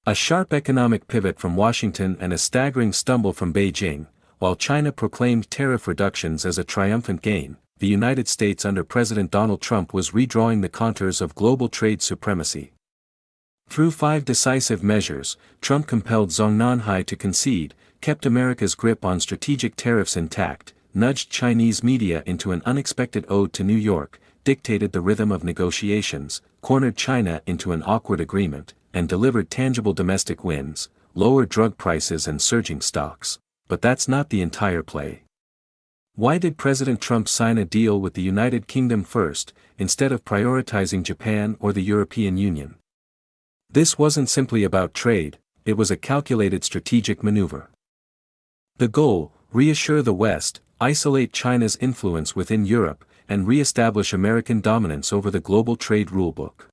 A sharp economic pivot from Washington and a staggering stumble from Beijing. While China proclaimed tariff reductions as a triumphant gain, the United States under President Donald Trump was redrawing the contours of global trade supremacy. Through 5 decisive measures, Trump compelled Nanhai to concede, kept America's grip on strategic tariffs intact, nudged Chinese media into an unexpected ode to New York, dictated the rhythm of negotiations, cornered China into an awkward agreement, and delivered tangible domestic wins, lowered drug prices and surging stocks. But that's not the entire play. Why did President Trump sign a deal with the United Kingdom first, instead of prioritizing Japan or the European Union? This wasn't simply about trade, it was a calculated strategic maneuver. The goal: reassure the West, isolate China's influence within Europe, and re-establish American dominance over the global trade rulebook.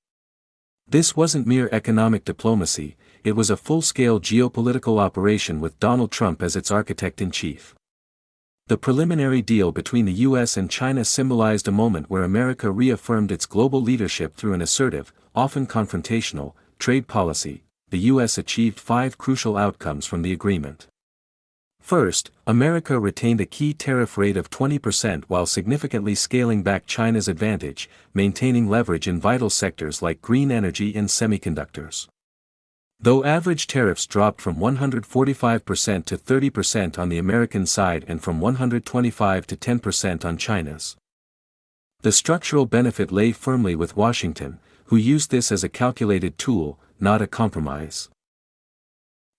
This wasn't mere economic diplomacy, it was a full-scale geopolitical operation with Donald Trump as its architect-in-chief. The preliminary deal between the US and China symbolized a moment where America reaffirmed its global leadership through an assertive, often confrontational, trade policy. The US achieved 5 crucial outcomes from the agreement. First, America retained a key tariff rate of 20% while significantly scaling back China's advantage, maintaining leverage in vital sectors like green energy and semiconductors. Though average tariffs dropped from 145% to 30% on the American side and from 125% to 10% on China's, the structural benefit lay firmly with Washington, who used this as a calculated tool, not a compromise.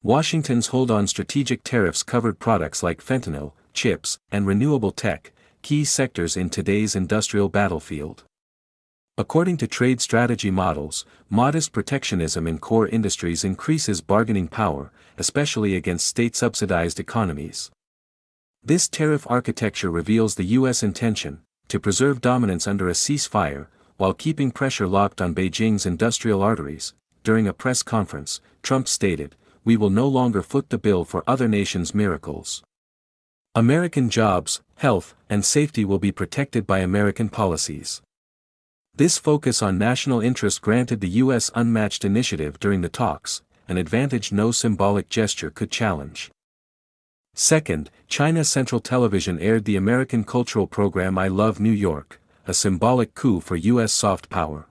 Washington's hold on strategic tariffs covered products like fentanyl, chips, and renewable tech, key sectors in today's industrial battlefield. According to trade strategy models, modest protectionism in core industries increases bargaining power, especially against state-subsidized economies. This tariff architecture reveals the U.S. intention to preserve dominance under a ceasefire, while keeping pressure locked on Beijing's industrial arteries. During a press conference, Trump stated, "We will no longer foot the bill for other nations' miracles. American jobs, health, and safety will be protected by American policies." This focus on national interest granted the U.S. unmatched initiative during the talks, an advantage no symbolic gesture could challenge. Second, China Central Television aired the American cultural program I Love New York, a symbolic coup for U.S. soft power.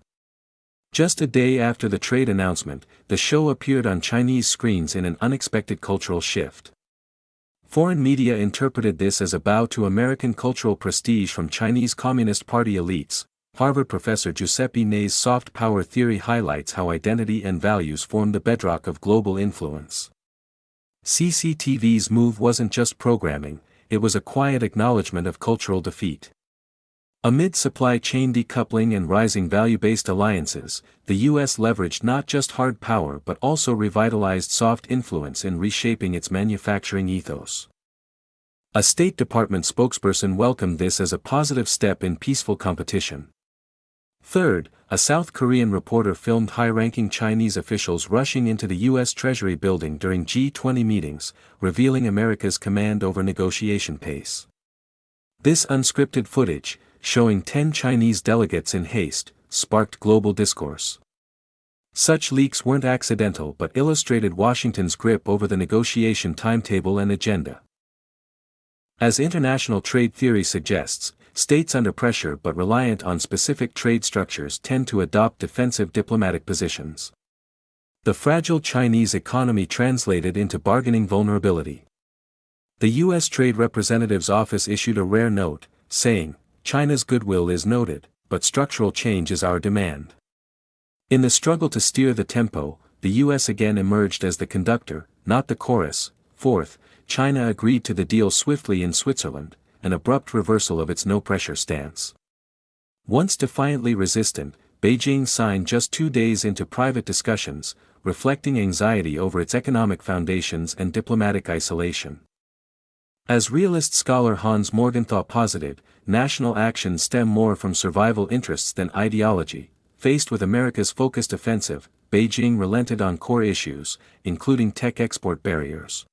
Just a day after the trade announcement, the show appeared on Chinese screens in an unexpected cultural shift. Foreign media interpreted this as a bow to American cultural prestige from Chinese Communist Party elites. Harvard professor Giuseppe Ney's soft power theory highlights how identity and values form the bedrock of global influence. CCTV's move wasn't just programming, it was a quiet acknowledgement of cultural defeat. Amid supply chain decoupling and rising value-based alliances, the U.S. leveraged not just hard power but also revitalized soft influence in reshaping its manufacturing ethos. A State Department spokesperson welcomed this as a positive step in peaceful competition. Third, a South Korean reporter filmed high-ranking Chinese officials rushing into the U.S. Treasury building during G20 meetings, revealing America's command over negotiation pace. This unscripted footage, showing 10 Chinese delegates in haste, sparked global discourse. Such leaks weren't accidental but illustrated Washington's grip over the negotiation timetable and agenda. As international trade theory suggests, states under pressure but reliant on specific trade structures tend to adopt defensive diplomatic positions. The fragile Chinese economy translated into bargaining vulnerability. The U.S. Trade Representative's Office issued a rare note, saying, "China's goodwill is noted, but structural change is our demand." In the struggle to steer the tempo, the U.S. again emerged as the conductor, not the chorus. Fourth, China agreed to the deal swiftly in Switzerland, an abrupt reversal of its no-pressure stance. Once defiantly resistant, Beijing signed just 2 days into private discussions, reflecting anxiety over its economic foundations and diplomatic isolation. As realist scholar Hans Morgenthau posited, national actions stem more from survival interests than ideology. Faced with America's focused offensive, Beijing relented on core issues, including tech export barriers.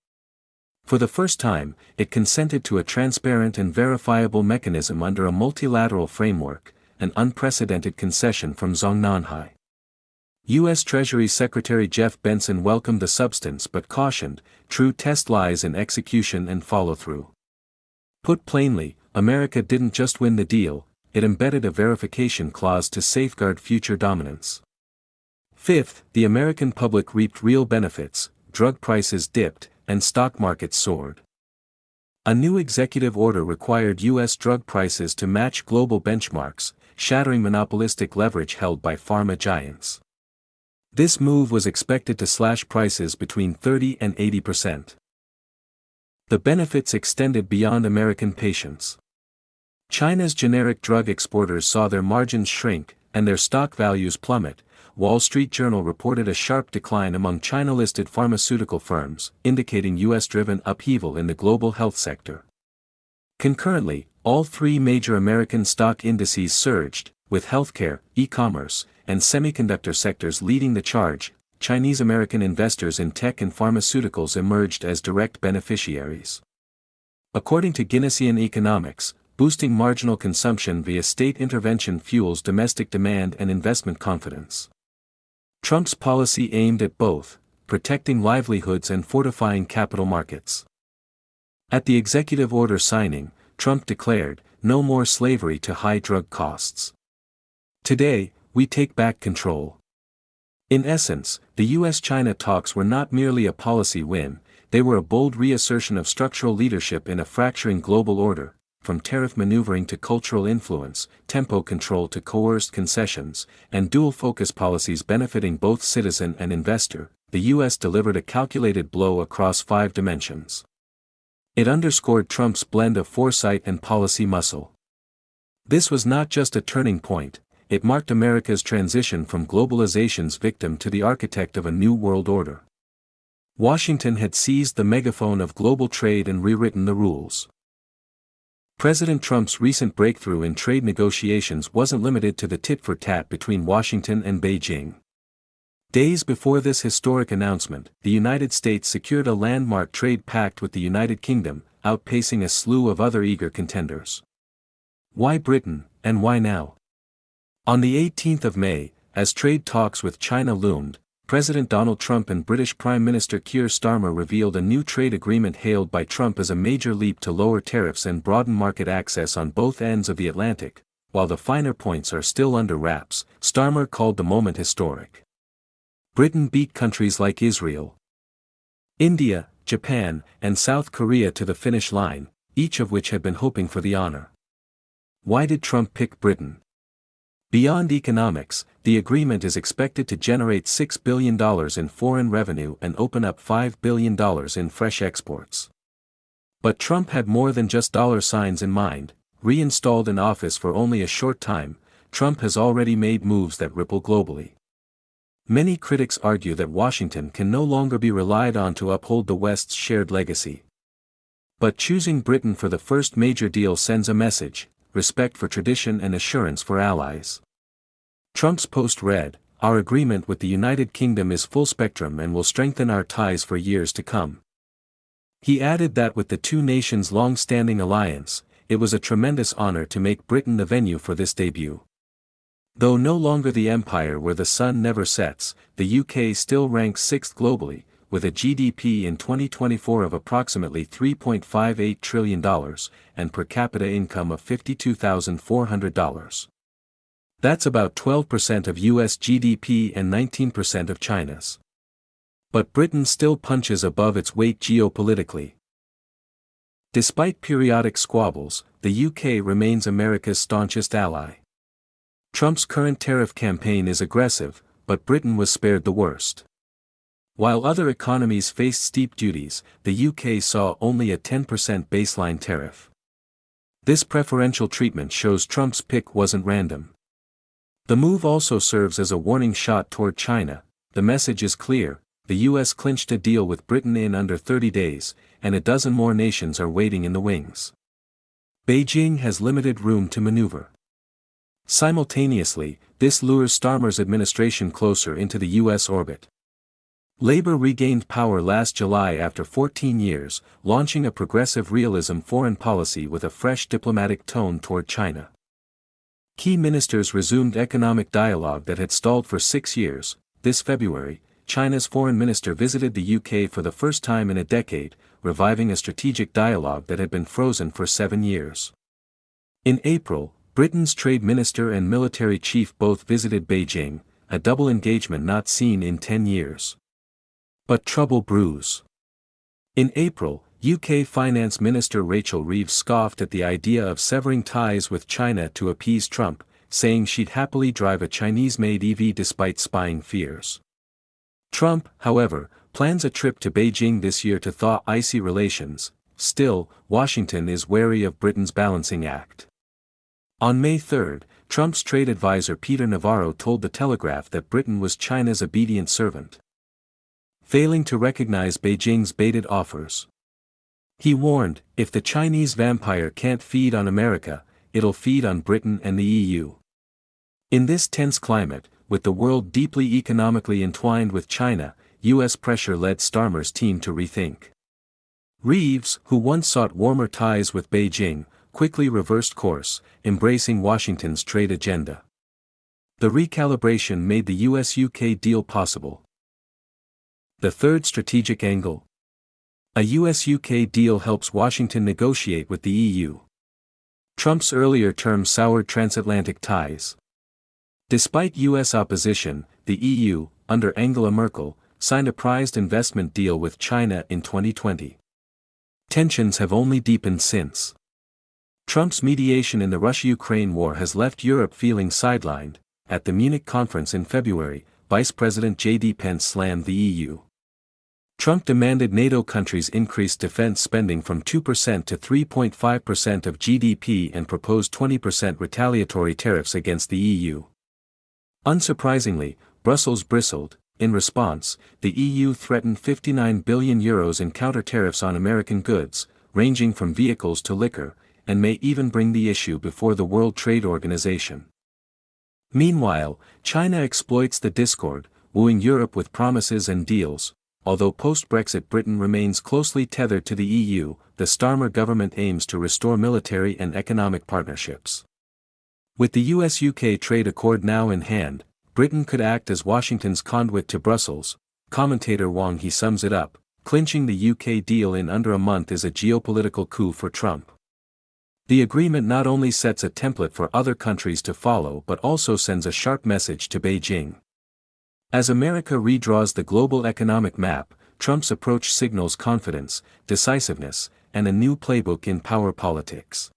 For the first time, it consented to a transparent and verifiable mechanism under a multilateral framework, an unprecedented concession from Nanhai. U.S. Treasury Secretary Jeff Benson welcomed the substance but cautioned, true test lies in execution and follow-through. Put plainly, America didn't just win the deal, it embedded a verification clause to safeguard future dominance. Fifth, the American public reaped real benefits, drug prices dipped, and stock markets soared. A new executive order required U.S. drug prices to match global benchmarks, shattering monopolistic leverage held by pharma giants. This move was expected to slash prices between 30 and 80%. The benefits extended beyond American patients. China's generic drug exporters saw their margins shrink, and their stock values plummet. Wall Street Journal reported a sharp decline among China-listed pharmaceutical firms, indicating U.S.-driven upheaval in the global health sector. Concurrently, all three major American stock indices surged, with healthcare, e-commerce, and semiconductor sectors leading the charge. Chinese-American investors in tech and pharmaceuticals emerged as direct beneficiaries. According to Guinnessian economics, boosting marginal consumption via state intervention fuels domestic demand and investment confidence. Trump's policy aimed at both, protecting livelihoods and fortifying capital markets. At the executive order signing, Trump declared, "No more slavery to high drug costs. Today, we take back control." In essence, the U.S.-China talks were not merely a policy win, they were a bold reassertion of structural leadership in a fracturing global order, from tariff maneuvering to cultural influence, tempo control to coerced concessions, and dual-focus policies benefiting both citizen and investor. The U.S. delivered a calculated blow across 5 dimensions. It underscored Trump's blend of foresight and policy muscle. This was not just a turning point, it marked America's transition from globalization's victim to the architect of a new world order. Washington had seized the megaphone of global trade and rewritten the rules. President Trump's recent breakthrough in trade negotiations wasn't limited to the tit-for-tat between Washington and Beijing. Days before this historic announcement, the United States secured a landmark trade pact with the United Kingdom, outpacing a slew of other eager contenders. Why Britain, and why now? On the 18th of May, as trade talks with China loomed, President Donald Trump and British Prime Minister Keir Starmer revealed a new trade agreement hailed by Trump as a major leap to lower tariffs and broaden market access on both ends of the Atlantic. While the finer points are still under wraps, Starmer called the moment historic. Britain beat countries like Israel, India, Japan, and South Korea to the finish line, each of which had been hoping for the honor. Why did Trump pick Britain? Beyond economics, the agreement is expected to generate $6 billion in foreign revenue and open up $5 billion in fresh exports. But Trump had more than just dollar signs in mind. Reinstalled in office for only a short time, Trump has already made moves that ripple globally. Many critics argue that Washington can no longer be relied on to uphold the West's shared legacy. But choosing Britain for the first major deal sends a message: respect for tradition and assurance for allies. Trump's post read, "Our agreement with the United Kingdom is full spectrum and will strengthen our ties for years to come." He added that with the two nations' long-standing alliance, it was a tremendous honor to make Britain the venue for this debut. Though no longer the empire where the sun never sets, the UK still ranks 6th globally, with a GDP in 2024 of approximately $3.58 trillion, and per capita income of $52,400. That's about 12% of US GDP and 19% of China's. But Britain still punches above its weight geopolitically. Despite periodic squabbles, the UK remains America's staunchest ally. Trump's current tariff campaign is aggressive, but Britain was spared the worst. While other economies faced steep duties, the UK saw only a 10% baseline tariff. This preferential treatment shows Trump's pick wasn't random. The move also serves as a warning shot toward China. The message is clear: the US clinched a deal with Britain in under 30 days, and a dozen more nations are waiting in the wings. Beijing has limited room to maneuver. Simultaneously, this lures Starmer's administration closer into the US orbit. Labour regained power last July after 14 years, launching a progressive realism foreign policy with a fresh diplomatic tone toward China. Key ministers resumed economic dialogue that had stalled for 6 years. this February, China's foreign minister visited the UK for the first time in a decade, reviving a strategic dialogue that had been frozen for 7 years. In April, Britain's trade minister and military chief both visited Beijing, a double engagement not seen in 10 years. But trouble brews. In April, UK Finance Minister Rachel Reeves scoffed at the idea of severing ties with China to appease Trump, saying she'd happily drive a Chinese-made EV despite spying fears. Trump, however, plans a trip to Beijing this year to thaw icy relations. Still, Washington is wary of Britain's balancing act. On May 3, Trump's trade advisor Peter Navarro told The Telegraph that Britain was China's obedient servant, failing to recognize Beijing's baited offers. He warned, if the Chinese vampire can't feed on America, it'll feed on Britain and the EU. In this tense climate, with the world deeply economically entwined with China, U.S. pressure led Starmer's team to rethink. Reeves, who once sought warmer ties with Beijing, quickly reversed course, embracing Washington's trade agenda. The recalibration made the US-UK deal possible. The third strategic angle. A US-UK deal helps Washington negotiate with the EU. Trump's earlier term soured transatlantic ties. Despite US opposition, the EU, under Angela Merkel, signed a prized investment deal with China in 2020. Tensions have only deepened since. Trump's mediation in the Russia-Ukraine war has left Europe feeling sidelined. At the Munich conference in February, Vice President J.D. Pence slammed the EU. Trump demanded NATO countries increase defense spending from 2% to 3.5% of GDP and proposed 20% retaliatory tariffs against the EU. Unsurprisingly, Brussels bristled. In response, the EU threatened €59 billion in counter-tariffs on American goods, ranging from vehicles to liquor, and may even bring the issue before the World Trade Organization. Meanwhile, China exploits the discord, wooing Europe with promises and deals. Although post-Brexit Britain remains closely tethered to the EU, the Starmer government aims to restore military and economic partnerships. With the US-UK trade accord now in hand, Britain could act as Washington's conduit to Brussels. Commentator Wang He sums it up, clinching the UK deal in under a month is a geopolitical coup for Trump. The agreement not only sets a template for other countries to follow but also sends a sharp message to Beijing. As America redraws the global economic map, Trump's approach signals confidence, decisiveness, and a new playbook in power politics.